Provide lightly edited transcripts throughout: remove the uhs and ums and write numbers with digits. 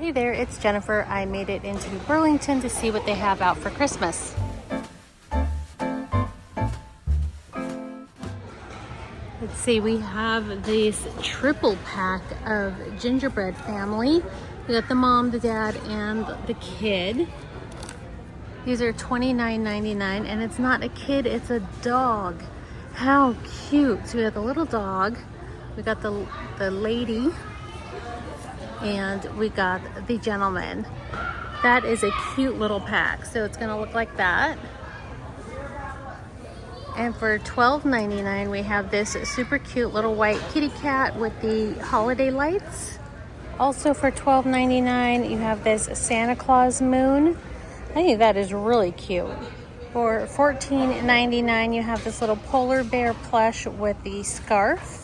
Hey there, it's Jennifer. I made it into Burlington to see what they have out for Christmas. Let's see, we have this triple pack of Gingerbread family. We got the mom, the dad, and the kid. These are $29.99, and it's not a kid, it's a dog. How cute. So we got the little dog, we got the lady, and we got the gentleman. That is a cute little pack. So it's gonna look like that. And for $12.99, we have this super cute little white kitty cat with the holiday lights. Also for $12.99, you have this Santa Claus moon. I think that is really cute. For $14.99, you have this little polar bear plush with the scarf.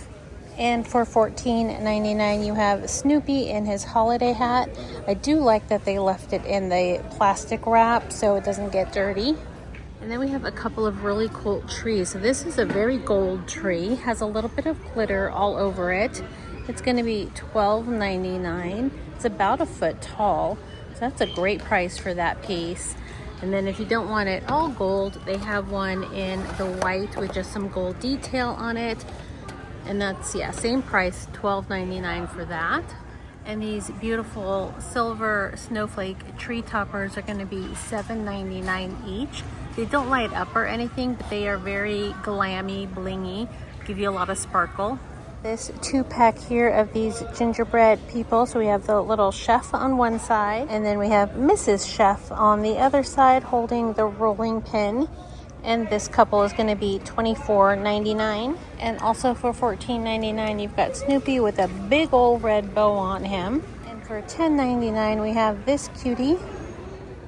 And for $14.99, you have Snoopy in his holiday hat. I do like that they left it in the plastic wrap so it doesn't get dirty. And then we have a couple of really cool trees. So this is a very gold tree, has a little bit of glitter all over it. It's gonna be $12.99. It's about a foot tall, so that's a great price for that piece. And then if you don't want it all gold, they have one in the white with just some gold detail on it. And that's, yeah, same price, $12.99 for that. And these beautiful silver snowflake tree toppers are gonna be $7.99 each. They don't light up or anything, but they are very glammy, blingy, give you a lot of sparkle. This 2-pack here of these gingerbread people. So we have the little chef on one side, and then we have Mrs. Chef on the other side holding the rolling pin. And this couple is going to be $24.99. And also for $14.99, you've got Snoopy with a big old red bow on him. And for $10.99, we have this cutie.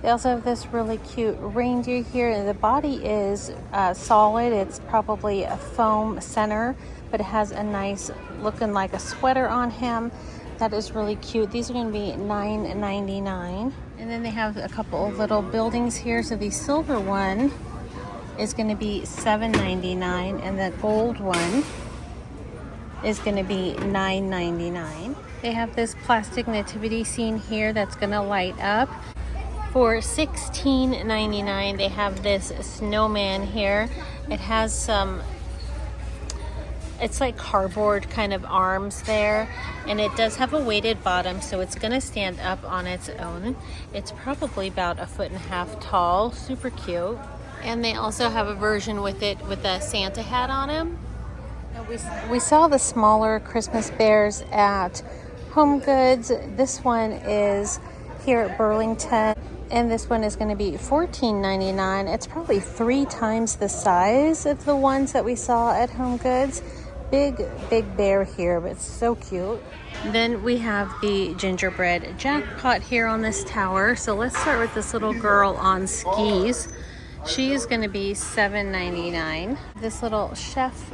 They also have this really cute reindeer here. The body is solid. It's probably a foam center, but it has a nice looking like a sweater on him. That is really cute. These are going to be $9.99. And then they have a couple of little buildings here. So the silver one is going to be $7.99, and the gold one is going to be $9.99. They have this plastic nativity scene here that's going to light up. For $16.99, they have this snowman here. It has some, it's like cardboard kind of arms there, and it does have a weighted bottom, so it's going to stand up on its own. It's probably about 1.5 feet tall, super cute. And they also have a version with it with a Santa hat on him. We saw the smaller Christmas bears at Home Goods. This one is here at Burlington, and this one is going to be $14.99. It's probably 3 times the size of the ones that we saw at Home Goods. Big bear here, but it's so cute. Then we have the gingerbread jackpot here on this tower. So let's start with this little girl on skis. She is going to be $7.99. This little chef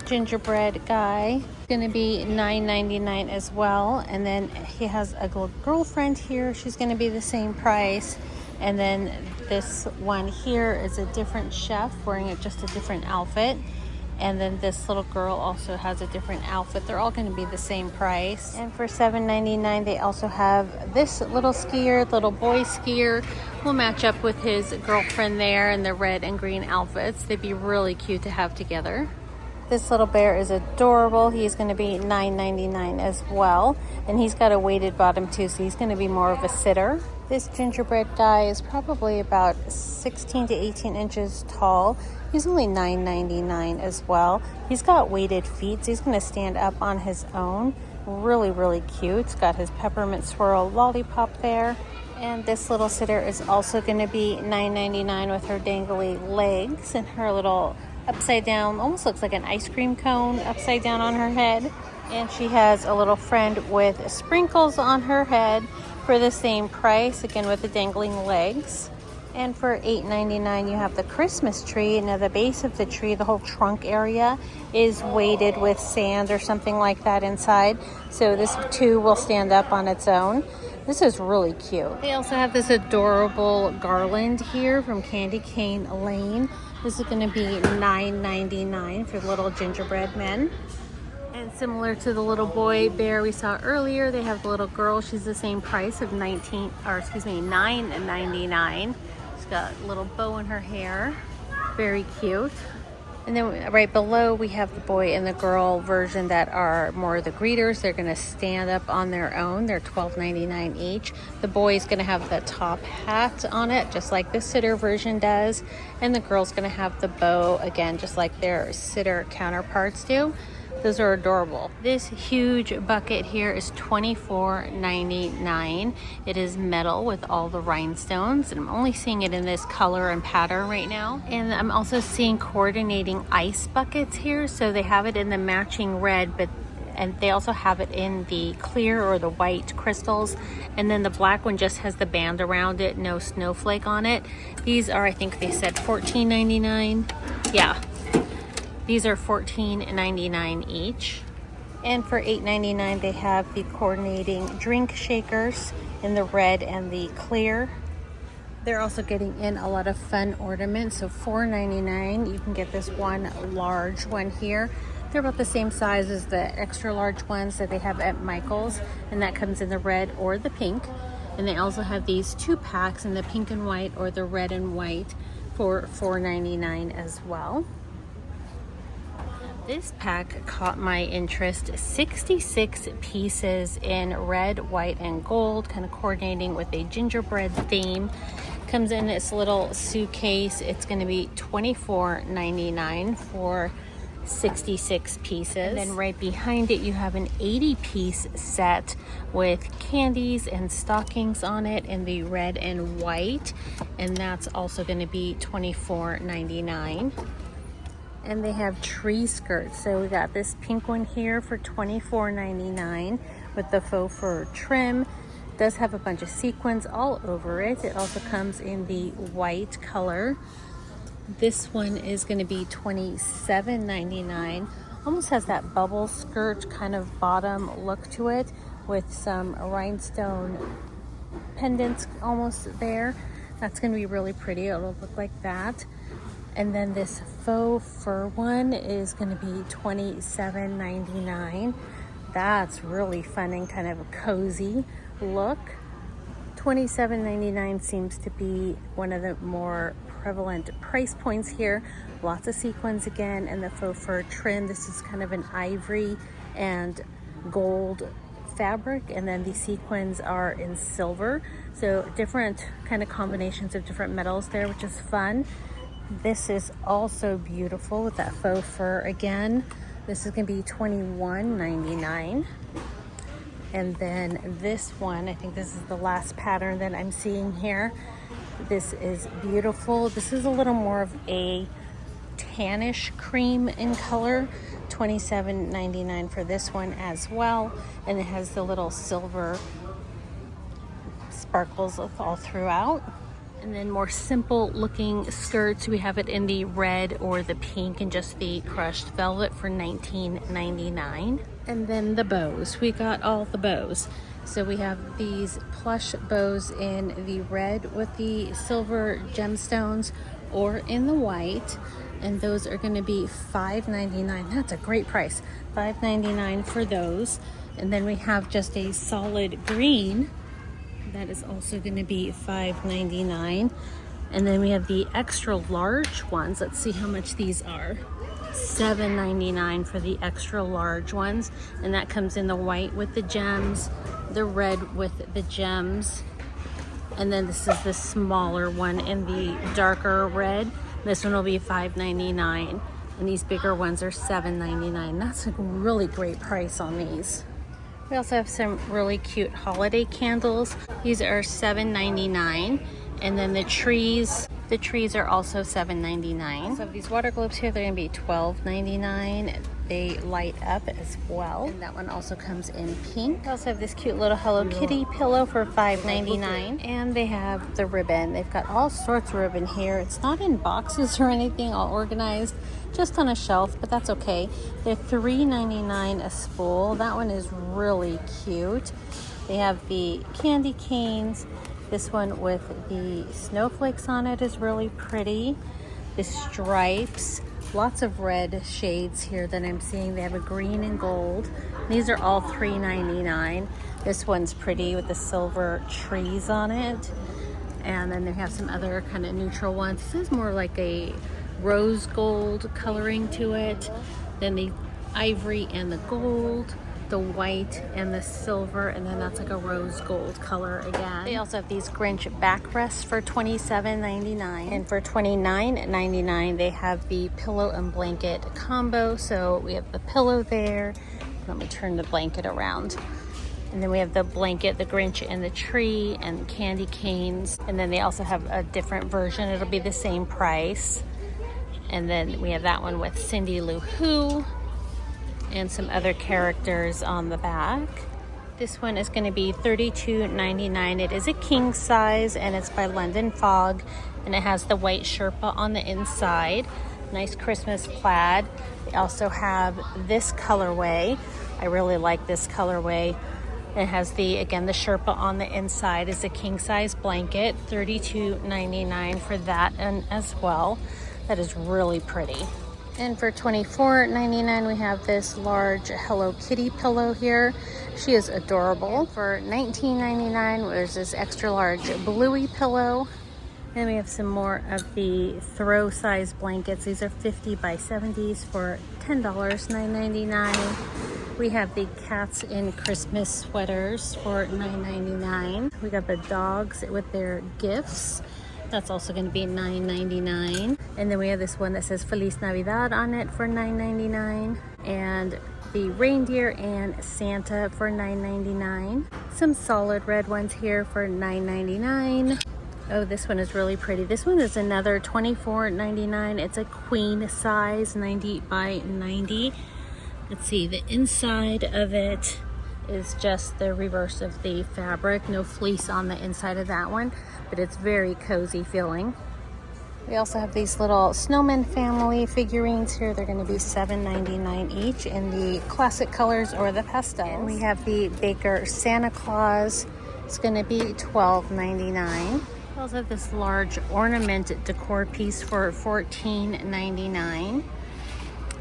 gingerbread guy is going to be $9.99 as well. And then he has a little girlfriend here. She's going to be the same price. And then this one here is a different chef wearing just a different outfit. And then this little girl also has a different outfit. They're all going to be the same price. And for $7.99, they also have this little skier, little boy skier. Will match up with his girlfriend there in the red and green outfits. They'd be really cute to have together. This little bear is adorable. He's going to be $9.99 as well. And he's got a weighted bottom too, so he's going to be more of a sitter. This gingerbread guy is probably about 16 to 18 inches tall. He's only $9.99 as well. He's got weighted feet, so he's going to stand up on his own. Really cute. He's got his peppermint swirl lollipop there. And this little sitter is also going to be $9.99 with her dangly legs and her little upside down, almost looks like an ice cream cone upside down on her head. And she has a little friend with sprinkles on her head for the same price, again with the dangling legs. And for $8.99, you have the Christmas tree. Now the base of the tree, the whole trunk area, is weighted with sand or something like that inside. So this too will stand up on its own. This is really cute. They also have this adorable garland here from Candy Cane Lane. This is going to be $9.99 for little gingerbread men. And similar to the little boy bear we saw earlier, they have the little girl. She's the same price of $9.99. She's got a little bow in her hair. Very cute. And then right below we have the boy and the girl version that are more the greeters. They're going to stand up on their own. They're $12.99 each. The boy is going to have the top hat on it, just like the sitter version does. And the girl's going to have the bow, again, just like their sitter counterparts do. Those are adorable. This huge bucket here is $24.99. It is metal with all the rhinestones, and I'm only seeing it in this color and pattern right now. And I'm also seeing coordinating ice buckets here. So they have it in the matching red, and they also have it in the clear or the white crystals. And then the black one just has the band around it, no snowflake on it. These are, I think they said $14.99. Yeah. These are $14.99 each. And for $8.99, they have the coordinating drink shakers in the red and the clear. They're also getting in a lot of fun ornaments. So $4.99, you can get this one large one here. They're about the same size as the extra large ones that they have at Michael's, and that comes in the red or the pink. And they also have these 2 packs in the pink and white or the red and white for $4.99 as well. This pack caught my interest. 66 pieces in red, white, and gold, kind of coordinating with a gingerbread theme. Comes in this little suitcase. It's going to be $24.99 for 66 pieces. And then right behind it, you have an 80-piece set with candies and stockings on it in the red and white. And that's also going to be $24.99. And they have tree skirts. So we got this pink one here for $24.99 with the faux fur trim. It does have a bunch of sequins all over it. It also comes in the white color. This one is going to be $27.99. Almost has that bubble skirt kind of bottom look to it with some rhinestone pendants almost there. That's going to be really pretty. It'll look like that. And then this faux fur one is going to be $27.99. That's really fun and kind of a cozy look. $27.99 seems to be one of the more prevalent price points here. Lots of sequins again, and the faux fur trim. This is kind of an ivory and gold fabric, and then the sequins are in silver. So different kind of combinations of different metals there, which is fun. This is also beautiful with that faux fur again. This is going to be $21.99. And then this one, I think this is the last pattern that I'm seeing here. This is beautiful. This is a little more of a tannish cream in color. $27.99 for this one as well. And it has the little silver sparkles all throughout. And then more simple looking skirts. We have it in the red or the pink and just the crushed velvet for $19.99. And then the bows. We got all the bows. So we have these plush bows in the red with the silver gemstones or in the white. And those are going to be $5.99. That's a great price. $5.99 for those. And then we have just a solid green. That is also going to be $5.99. And then we have the extra large ones. Let's see how much these are. $7.99 for the extra large ones. And that comes in the white with the gems, the red with the gems. And then this is the smaller one in the darker red. This one will be $5.99. And these bigger ones are $7.99. That's a really great price on these. We also have some really cute holiday candles. These are $7.99. And then the trees are also $7.99. So these water globes here, they're gonna be $12.99. They light up as well. And that one also comes in pink. We also have this cute little Hello Kitty pillow for $5.99. And they have the ribbon. They've got all sorts of ribbon here. It's not in boxes or anything, all organized, just on a shelf, but that's okay. They're $3.99 a spool. That one is really cute. They have the candy canes. This one with the snowflakes on it is really pretty. The stripes lots of red shades here that I'm seeing. They have a green and gold. These are all $3.99. This one's pretty with the silver trees on it. And then they have some other kind of neutral ones. This is more like a rose gold coloring to it. Then the ivory and the gold, the white and the silver, and then that's like a rose gold color again. They also have these Grinch backrests for $27.99. And for $29.99, they have the pillow and blanket combo. So we have the pillow there. Let me turn the blanket around. And then we have the blanket, the Grinch and the tree, and candy canes. And then they also have a different version. It'll be the same price. And then we have that one with Cindy Lou Who and some other characters on the back. This one is going to be $32.99. It is a king size, and it's by London Fog. And it has the white Sherpa on the inside. Nice Christmas plaid. They also have this colorway. I really like this colorway. It has the Sherpa on the inside. Is a king size blanket, $32.99 for that and as well. That is really pretty. And for $24.99, we have this large Hello Kitty pillow here. She is adorable. For $19.99, there's this extra large Bluey pillow. Then we have some more of the throw size blankets. These are 50 by 70s for $10, $9.99. We have the cats in Christmas sweaters for $9.99. We got the dogs with their gifts. That's also going to be $9.99. And then we have this one that says Feliz Navidad on it for $9.99. And the reindeer and Santa for $9.99. Some solid red ones here for $9.99. Oh, this one is really pretty. This one is another $24.99. It's a queen size, 90 by 90. Let's see, the inside of it is just the reverse of the fabric. No fleece on the inside of that one, but it's very cozy feeling. We also have these little snowman family figurines here. They're going to be $7.99 each in the classic colors or the pastels. And we have the Baker Santa Claus. It's going to be $12.99. We also have this large ornament decor piece for $14.99.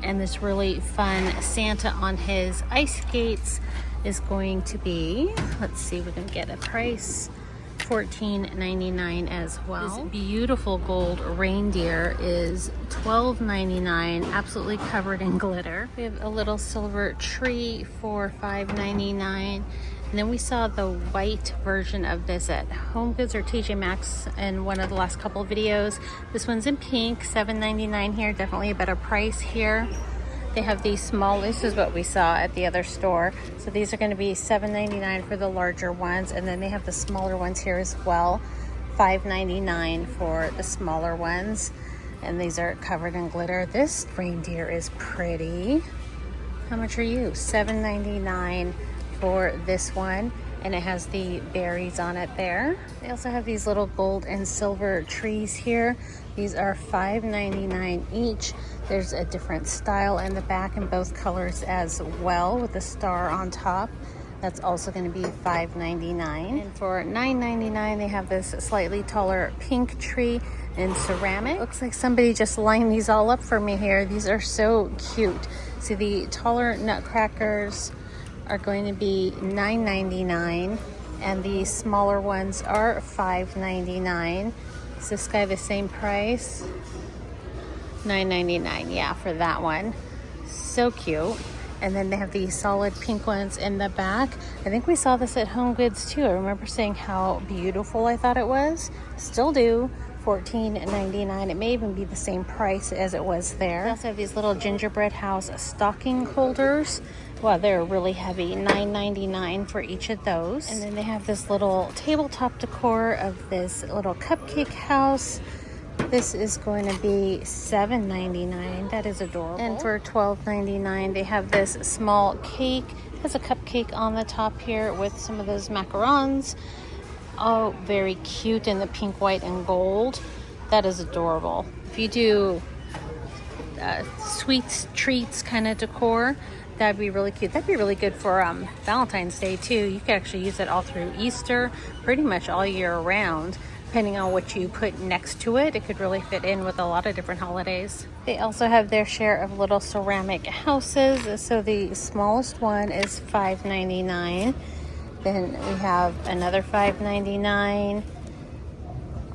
And this really fun Santa on his ice skates is going to be, let's see, we can get a price, $14.99 as well. This beautiful gold reindeer is $12.99, absolutely covered in glitter. We have a little silver tree for $5.99. And then we saw the white version of this at HomeGoods or TJ Maxx in one of the last couple of videos. This one's in pink, $7.99 here, definitely a better price here. They have these small, this is what we saw at the other store. So these are going to be $7.99 for the larger ones. And then they have the smaller ones here as well, $5.99 for the smaller ones. And these are covered in glitter. This reindeer is pretty. How much are you? $7.99 for this one, and it has the berries on it there. They also have these little gold and silver trees here. These are $5.99 each. There's a different style in the back in both colors as well with the star on top. That's also going to be $5.99. And for $9.99, they have this slightly taller pink tree in ceramic. Looks like somebody just lined these all up for me here. These are so cute. See, the taller nutcrackers are going to be $9.99, and the smaller ones are $5.99. Is this guy the same price? $9.99, yeah, for that one. So cute. And then they have the solid pink ones in the back. I think we saw this at HomeGoods too. I remember saying how beautiful I thought it was. Still do. $14.99. It may even be the same price as it was there. They also have these little gingerbread house stocking holders. Wow, they're really heavy. $9.99 for each of those. And then they have this little tabletop decor of this little cupcake house. This is going to be $7.99. That is adorable. And for $12.99, they have this small cake. It has a cupcake on the top here with some of those macarons. Oh, very cute in the pink, white, and gold. That is adorable. If you do sweets, treats kind of decor, that'd be really cute. That'd be really good for Valentine's Day too. You could actually use it all through Easter, pretty much all year round. depending on what you put next to it, it could really fit in with a lot of different holidays. They also have their share of little ceramic houses. So the smallest one is $5.99. Then we have another $5.99,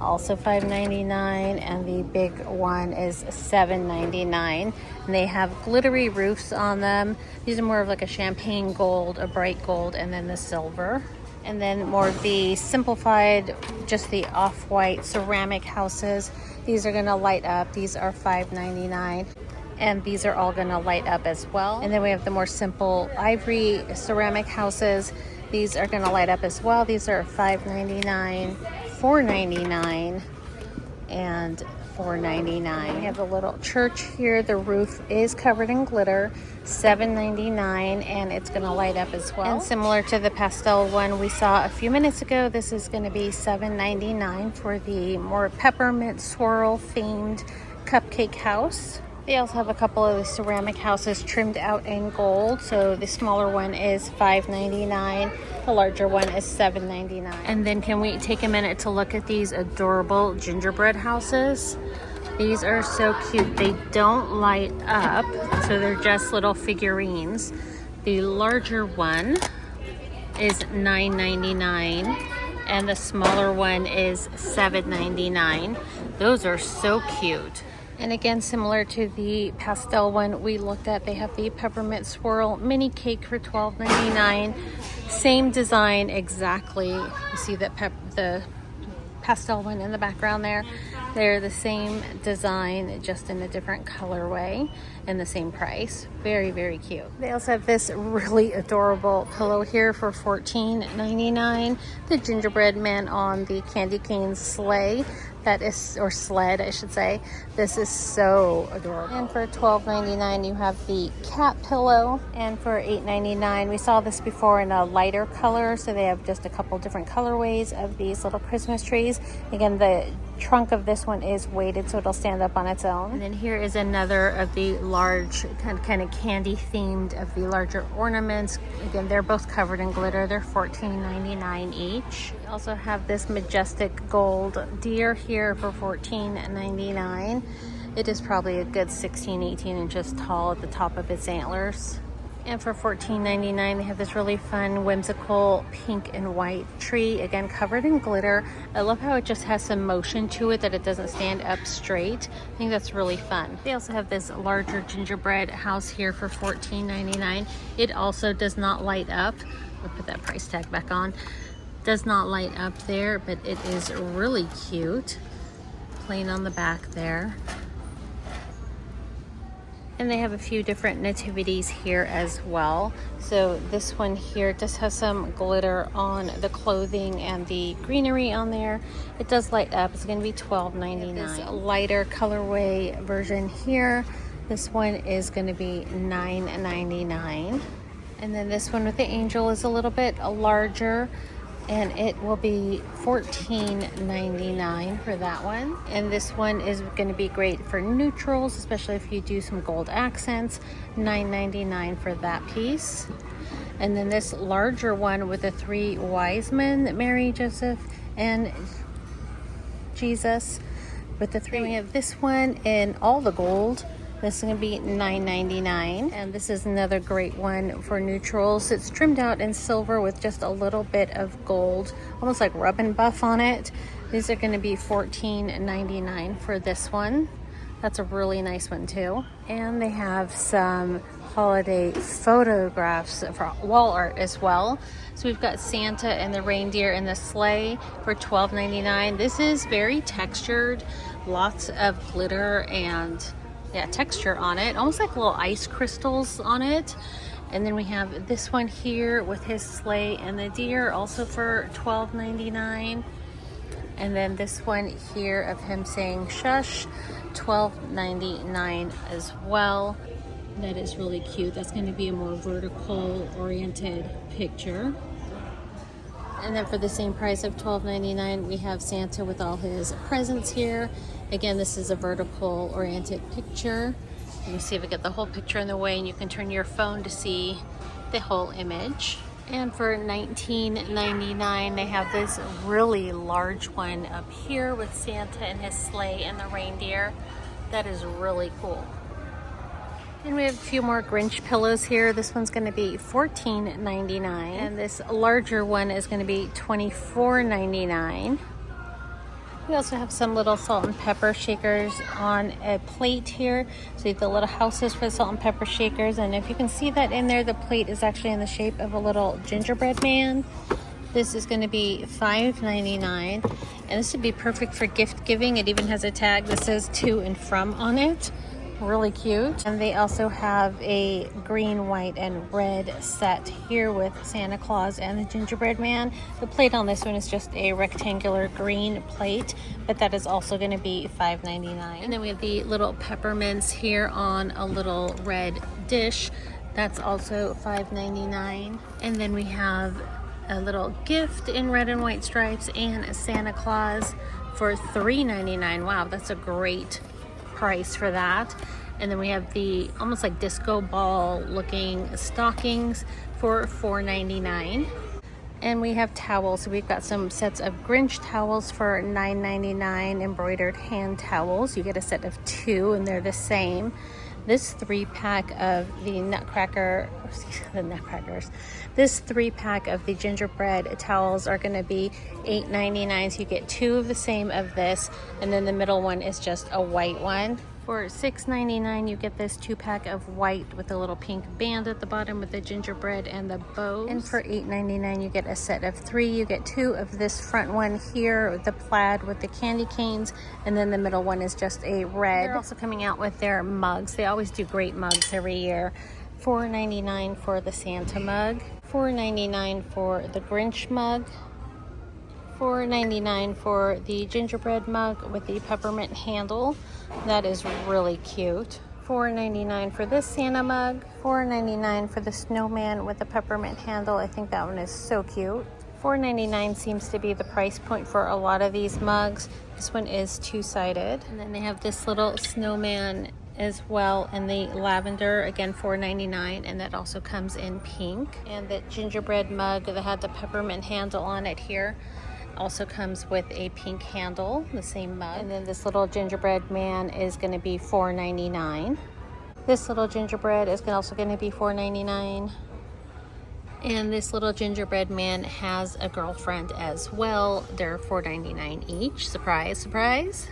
also $5.99, and the big one is $7.99. And they have glittery roofs on them. These are more of like a champagne gold, a bright gold, and then the silver. And then more of the simplified, just the off-white ceramic houses. These are gonna light up. These are $5.99. And these are all gonna light up as well. And then we have the more simple ivory ceramic houses. These are gonna light up as well. These are $5.99, $4.99, and $4.99. We have a little church here. The roof is covered in glitter, $7.99, and it's gonna light up as well. And similar to the pastel one we saw a few minutes ago, this is gonna be $7.99 for the more peppermint swirl themed cupcake house. They also have a couple of the ceramic houses trimmed out in gold. So the smaller one is $5.99. The larger one is $7.99. And then can we take a minute to look at these adorable gingerbread houses? These are so cute. They don't light up, so they're just little figurines. The larger one is $9.99 and the smaller one is $7.99. Those are so cute. And again, similar to the pastel one we looked at, they have the peppermint swirl mini cake for $12.99. Same design exactly. You see that the pastel one in the background there. They're the same design, just in a different colorway, and the same price. Very, very cute. They also have this really adorable pillow here for $14.99. The gingerbread man on the candy cane sleigh. That is, or sled, I should say. This is so adorable. And for $12.99, you have the cat pillow. And for $8.99, we saw this before in a lighter color. So they have just a couple different colorways of these little Christmas trees. Again, the trunk of this one is weighted, so it'll stand up on its own. And then here is another of the large, kind of candy themed of the larger ornaments. Again, they're both covered in glitter. They're $14.99 each. We also have this majestic gold deer here for $14.99. It is probably a good 16, 18 inches tall at the top of its antlers. And for $14.99, they have this really fun, whimsical pink and white tree, again covered in glitter. I love how it just has some motion to it, that it doesn't stand up straight. I think that's really fun. They also have this larger gingerbread house here for $14.99. It also does not light up. I'll put that price tag back on. Does not light up there, but it is really cute. Plain on the back there. And they have a few different nativities here as well. So this one here just has some glitter on the clothing and the greenery on there. It does light up. It's going to be $12.99. This lighter colorway version here. This one is going to be $9.99. And then this one with the angel is a little bit larger, and it will be $14.99 for that one. And this one is going to be great for neutrals, especially if you do some gold accents. $9.99 for that piece. And then this larger one with the three wise men, Mary, Joseph, and Jesus. With the three, we have this one in all the gold. This is going to be $9.99, and this is another great one for neutrals. It's trimmed out in silver with just a little bit of gold, almost like rub and buff on it. These are going to be $14.99 for this one. That's a really nice one too. And they have some holiday photographs for wall art as well. So we've got Santa and the reindeer and the sleigh for $12.99. This is very textured, lots of glitter and texture on it, almost like little ice crystals on it. And then we have this one here with his sleigh and the deer, also for $12.99. And then this one here of him saying shush, $12.99 as well. That is really cute. That's going to be a more vertical oriented picture. And then for the same price of $12.99, we have Santa with all his presents here. Again, this is a vertical oriented picture. Let me see if I get the whole picture in the way, and you can turn your phone to see the whole image. And for $19.99, they have this really large one up here with Santa and his sleigh and the reindeer. That is really cool. And we have a few more Grinch pillows here. This one's going to be $14.99, and this larger one is going to be $24.99. We also have some little salt and pepper shakers on a plate here. So you have the little houses for the salt and pepper shakers. And if you can see that in there, the plate is actually in the shape of a little gingerbread man. This is going to be $5.99. And this would be perfect for gift giving. It even has a tag that says to and from on it. Really cute. And they also have a green, white, and red set here with Santa Claus and the gingerbread man. The plate on this one is just a rectangular green plate, but that is also going to be $5.99. And then we have the little peppermints here on a little red dish. That's also $5.99. And then we have a little gift in red and white stripes and a Santa Claus for $3.99. Wow, that's a great price for that. And then we have the almost like disco ball looking stockings for $4.99. And we have towels. So we've got some sets of Grinch towels for $9.99, embroidered hand towels. You get a set of 2 and they're the same. This 3-pack of the this 3-pack of the gingerbread towels are going to be $8.99. So you get 2 of the same of this, and then the middle one is just a white one. For $6.99, you get this 2-pack of white with a little pink band at the bottom with the gingerbread and the bows. And for $8.99, you get a set of 3. You get 2 of this front one here, the plaid with the candy canes, and then the middle one is just a red. They're also coming out with their mugs. They always do great mugs every year. $4.99 for the Santa mug, $4.99 for the Grinch mug, $4.99 for the gingerbread mug with the peppermint handle. That is really cute. $4.99 for this Santa mug, $4.99 for the snowman with the peppermint handle. I think that one is so cute. $4.99 seems to be the price point for a lot of these mugs. This one is 2-sided. And then they have this little snowman as well in the lavender, again $4.99, and that also comes in pink. And the gingerbread mug that had the peppermint handle on it here also comes with a pink handle, the same mug. And then this little gingerbread man is going to be $4.99. This little gingerbread is also going to be $4.99. And this little gingerbread man has a girlfriend as well. They're $4.99 each. Surprise, surprise.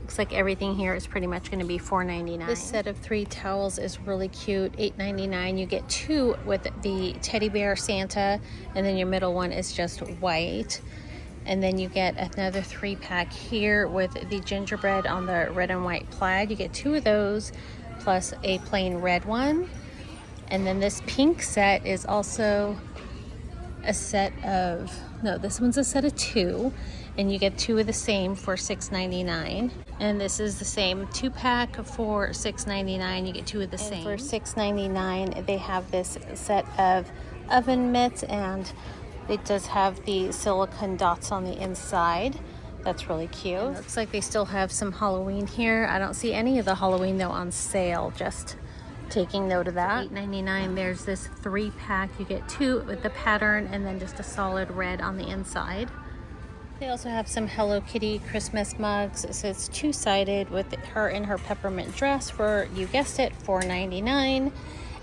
Looks like everything here is pretty much going to be $4.99. This set of 3 towels is really cute. $8.99. You get 2 with the teddy bear Santa, and then your middle one is just white. And then you get another 3-pack here with the gingerbread on the red and white plaid. You get 2 of those plus a plain red one. And then this pink set is also a set of, no, this one's a set of 2. And you get 2 of the same for $6.99. And this is the same 2-pack for $6.99. You get 2 of the same. For $6.99, they have this set of oven mitts, and it does have the silicone dots on the inside. That's really cute. It looks like they still have some Halloween here. I don't see any of the Halloween though on sale. Just taking note of that. $8.99. There's this 3-pack. You get 2 with the pattern and then just a solid red on the inside. They also have some Hello Kitty Christmas mugs. So it's 2-sided with her in her peppermint dress for, you guessed it, $4.99.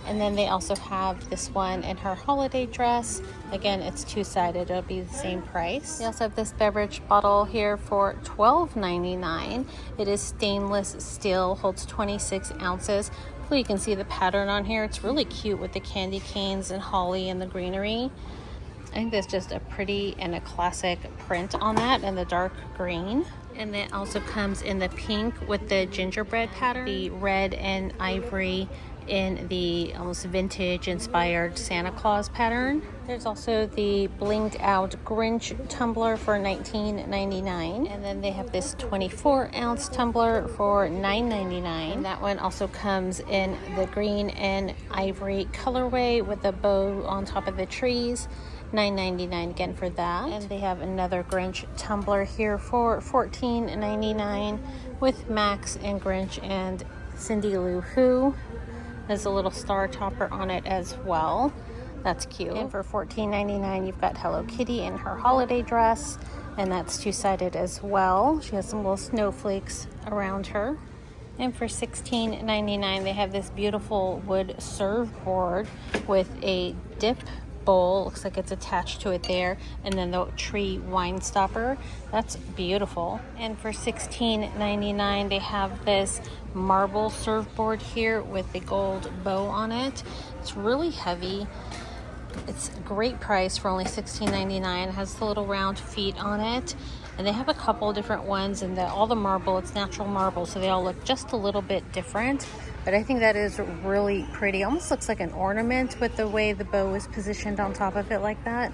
And then they also have this one in her holiday dress. Again, it's 2-sided. It'll be the same price. They also have this beverage bottle here for $12.99. It is stainless steel, holds 26 ounces. Hopefully you can see the pattern on here. It's really cute with the candy canes and holly and the greenery. I think that's just a pretty and a classic print on that, and the dark green. And it also comes in the pink with the gingerbread pattern, the red and ivory in the almost vintage inspired Santa Claus pattern. There's also the blinged out Grinch tumbler for $19.99. And then they have this 24-ounce tumbler for $9.99. And that one also comes in the green and ivory colorway with a bow on top of the trees. $9.99 again for that. And they have another Grinch tumbler here for $14.99 with Max and Grinch and Cindy Lou Who. There's a little star topper on it as well. That's cute. And for $14.99, you've got Hello Kitty in her holiday dress, and that's two-sided as well. She has some little snowflakes around her. And for $16.99, they have this beautiful wood serve board with a dip bowl. Looks like it's attached to it there, and then the tree wine stopper. That's beautiful. And for $16.99, they have this marble serve board here with the gold bow on it. It's really heavy. It's a great price for only $16.99. It has the little round feet on it, and they have a couple different ones, and all the marble, it's natural marble, so they all look just a little bit different. But I think that is really pretty. Almost looks like an ornament with the way the bow is positioned on top of it like that.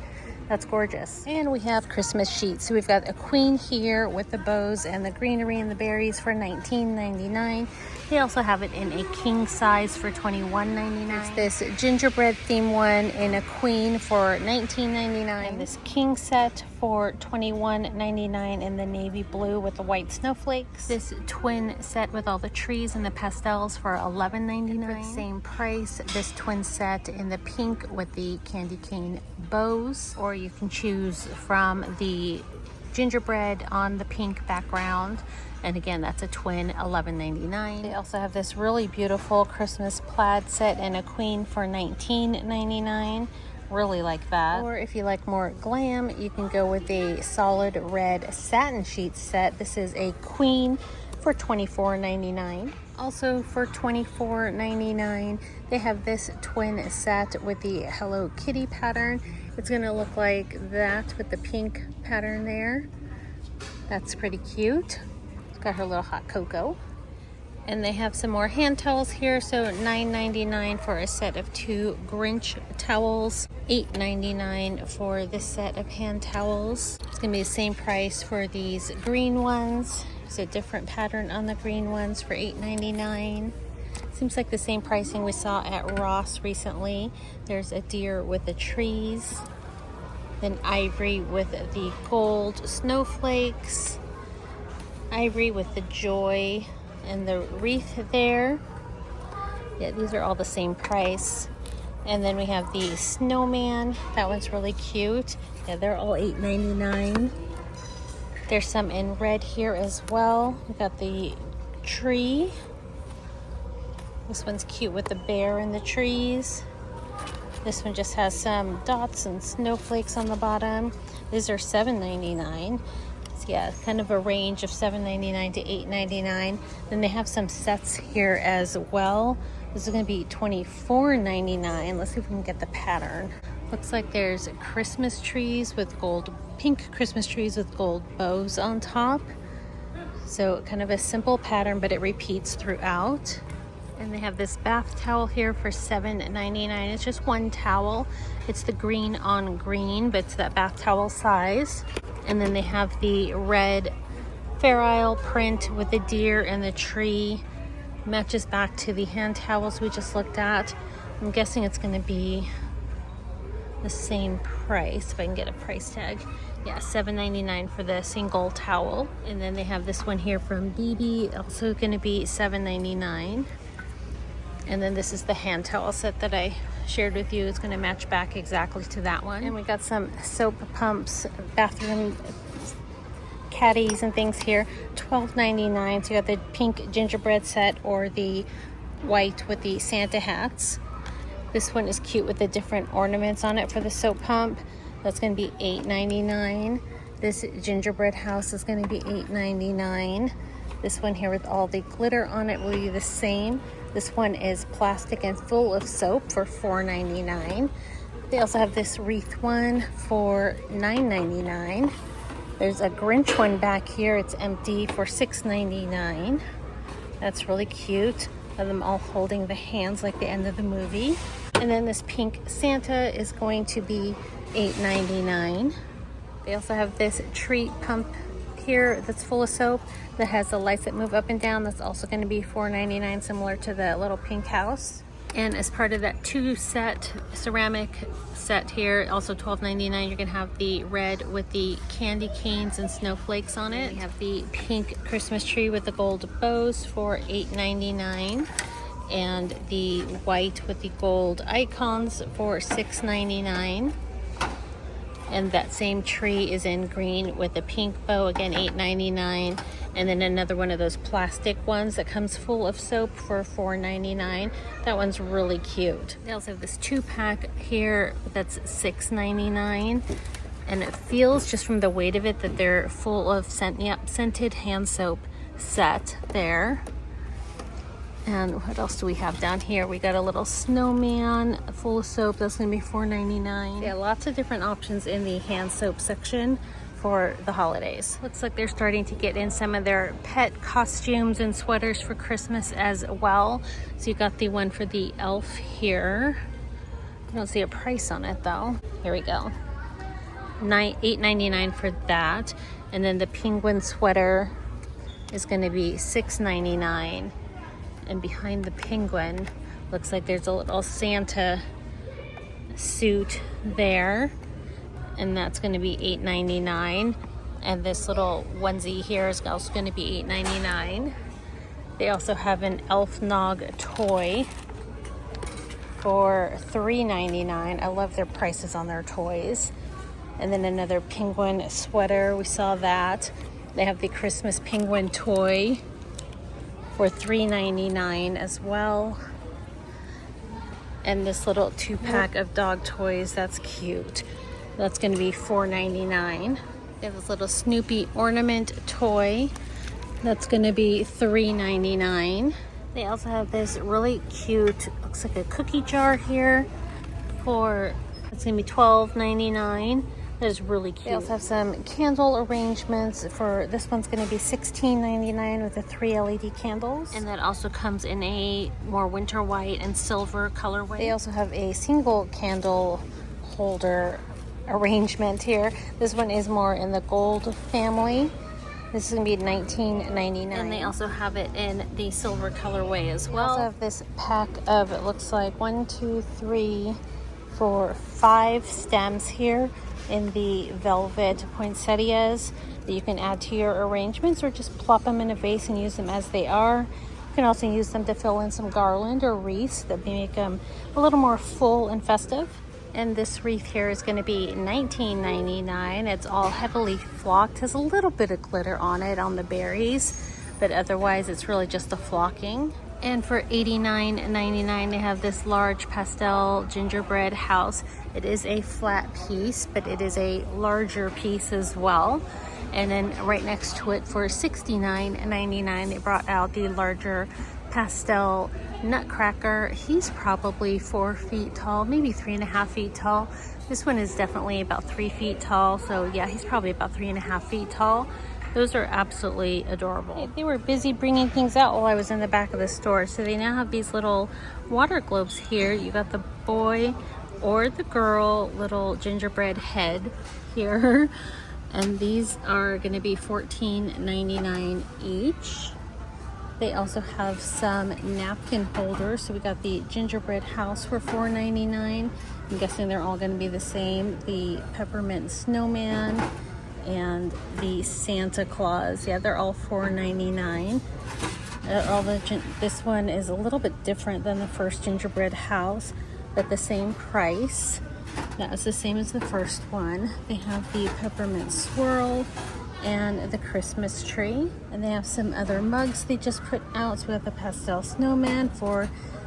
That's gorgeous. And we have Christmas sheets. So we've got a queen here with the bows and the greenery and the berries for $19.99. They also have it in a king size for $21.99. There's this gingerbread theme one in a queen for $19.99. And this king set for $21.99 in the navy blue with the white snowflakes. This twin set with all the trees and the pastels for $11.99. For the same price, this twin set in the pink with the candy cane bows, or you can choose from the gingerbread on the pink background, and again, that's a twin, $11.99. They also have this really beautiful Christmas plaid set and a queen for $19.99. Really like that. Or if you like more glam, you can go with a solid red satin sheet set. This is a queen for $24.99. Also for $24.99, they have this twin set with the Hello Kitty pattern. It's gonna look like that with the pink pattern there. That's pretty cute. It's got her little hot cocoa. And they have some more hand towels here. So $9.99 for a set of 2 Grinch towels. $8.99 for this set of hand towels. It's gonna be the same price for these green ones. There's a different pattern on the green ones for $8.99. Seems like the same pricing we saw at Ross recently. There's a deer with the trees. Then ivory with the gold snowflakes. Ivory with the joy and the wreath there. Yeah, these are all the same price. And then we have the snowman. That one's really cute. Yeah, they're all $8.99. There's some in red here as well. We got the tree. This one's cute with the bear and the trees. This one just has some dots and snowflakes on the bottom. These are $7.99. So yeah, kind of a range of $7.99 to $8.99. Then they have some sets here as well. This is going to be $24.99. Let's see if we can get the pattern. Looks like there's Christmas trees with gold, pink Christmas trees with gold bows on top. So kind of a simple pattern, but it repeats throughout. And they have this bath towel here for $7.99. It's just one towel. It's the green on green, but it's that bath towel size. And then they have the red Fair Isle print with the deer and the tree. Matches back to the hand towels we just looked at. I'm guessing it's going to be the same price, if I can get a price tag. Yeah, $7.99 for the single towel. And then they have this one here from BB, also going to be $7.99. And then this is the hand towel set that I shared with you. It's going to match back exactly to that one. And we got some soap pumps, bathroom caddies and things here. $12.99. So you got the pink gingerbread set or the white with the Santa hats. This one is cute with the different ornaments on it for the soap pump. That's going to be $8.99. This gingerbread house is going to be $8.99. This one here with all the glitter on it will be the same. This one is plastic and full of soap for $4.99. They also have this wreath one for $9.99. There's a Grinch one back here. It's empty for $6.99. That's really cute. Of them all holding the hands like the end of the movie. And then this pink Santa is going to be $8.99. They also have this tree pump here that's full of soap that has the lights that move up and down. That's also going to be $4.99, similar to the little pink house. And as part of that 2-set ceramic set here, also $12.99, you're going to have the red with the candy canes and snowflakes on it. We have the pink Christmas tree with the gold bows for $8.99. and the white with the gold icons for $6.99. And that same tree is in green with a pink bow, again $8.99. And then another one of those plastic ones that comes full of soap for $4.99. That one's really cute. They also have this 2-pack here that's $6.99. And it feels, just from the weight of it, that they're full of scented hand soap set there. And what else do we have down here? We got a little snowman full of soap. That's going to be $4.99. Yeah, lots of different options in the hand soap section for the holidays. Looks like they're starting to get in some of their pet costumes and sweaters for Christmas as well. So you got the one for the elf here. I don't see a price on it though. Here we go. $8.99 for that. And then the penguin sweater is going to be $6.99. And behind the penguin, looks like there's a little Santa suit there. And that's going to be $8.99. And this little onesie here is also going to be $8.99. They also have an elf nog toy for $3.99. I love their prices on their toys. And then another penguin sweater, we saw that. They have the Christmas penguin toy for $3.99 as well. And this little 2-pack of dog toys, that's cute. That's going to be $4.99. They have this little Snoopy ornament toy. That's going to be $3.99. They also have this really cute, looks like a cookie jar here for, it's going to be $12.99. That is really cute. They also have some candle arrangements for, this one's going to be $16.99 with the 3 LED candles. And that also comes in a more winter white and silver colorway. They also have a single candle holder arrangement here. This one is more in the gold family. This is going to be $19.99. And they also have it in the silver colorway as well. They also have this pack of, it looks like 1, 2, 3, 4, 5 stems here in the velvet poinsettias that you can add to your arrangements, or just plop them in a vase and use them as they are. You can also use them to fill in some garland or wreaths that make them a little more full and festive. And this wreath here is going to be $19.99. It's all heavily flocked, has a little bit of glitter on it on the berries, but otherwise it's really just the flocking. And for $89.99, they have this large pastel gingerbread house. It is a flat piece, but it is a larger piece as well. And then right next to it for $69.99, they brought out the larger pastel nutcracker. He's probably 4 feet tall, maybe 3.5 feet tall. This one is definitely about 3 feet tall. So yeah, he's probably about 3.5 feet tall. Those are absolutely adorable. They were busy bringing things out while I was in the back of the store. So they now have these little water globes here. You got the boy or the girl little gingerbread head here. And these are going to be $14.99 each. They also have some napkin holders. So we got the gingerbread house for $4.99. I'm guessing they're all going to be the same. The peppermint snowman and the Santa Claus. Yeah, they're all $4.99. This one is a little bit different than the first gingerbread house, but the same price. That was the same as the first one. They have the peppermint swirl and the Christmas tree. And they have some other mugs they just put out. So we have the pastel snowman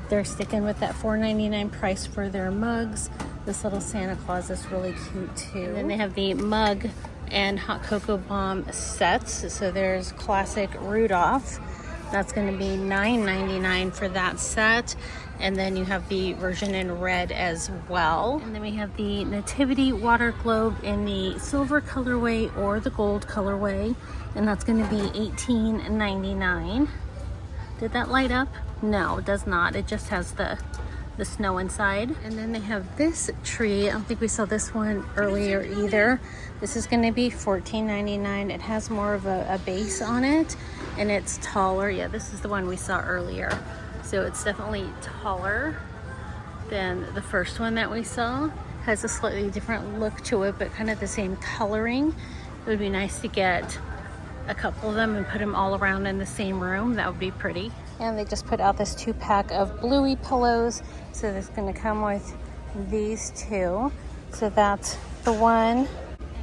they're sticking with that $4.99 price for their mugs. This little Santa Claus is really cute too. And then they have the mug and hot cocoa bomb sets. So there's classic Rudolph. That's going to be $9.99 for that set. And then you have the version in red as well. And then we have the nativity water globe in the silver colorway or the gold colorway. And that's going to be $18.99. Did that light up? No, it does not. It just has the snow inside. And then they have this tree. I don't think we saw this one earlier either. This is going to be $14.99. It has more of a base on it, and it's taller. Yeah, this is the one we saw earlier. So it's definitely taller than the first one that we saw. Has a slightly different look to it, but kind of the same coloring. It would be nice to get a couple of them and put them all around in the same room. That would be pretty. And they just put out this 2-pack of bluey pillows. So it's gonna come with these two. So that's the one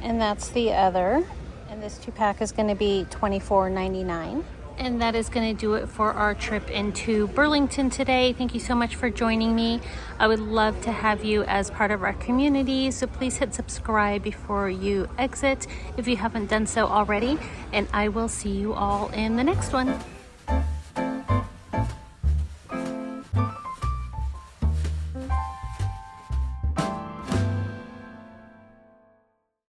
and that's the other. And this 2-pack is gonna be $24.99. And that is going to do it for our trip into Burlington today. Thank you so much for joining me. I would love to have you as part of our community. So please hit subscribe before you exit if you haven't done so already. And I will see you all in the next one.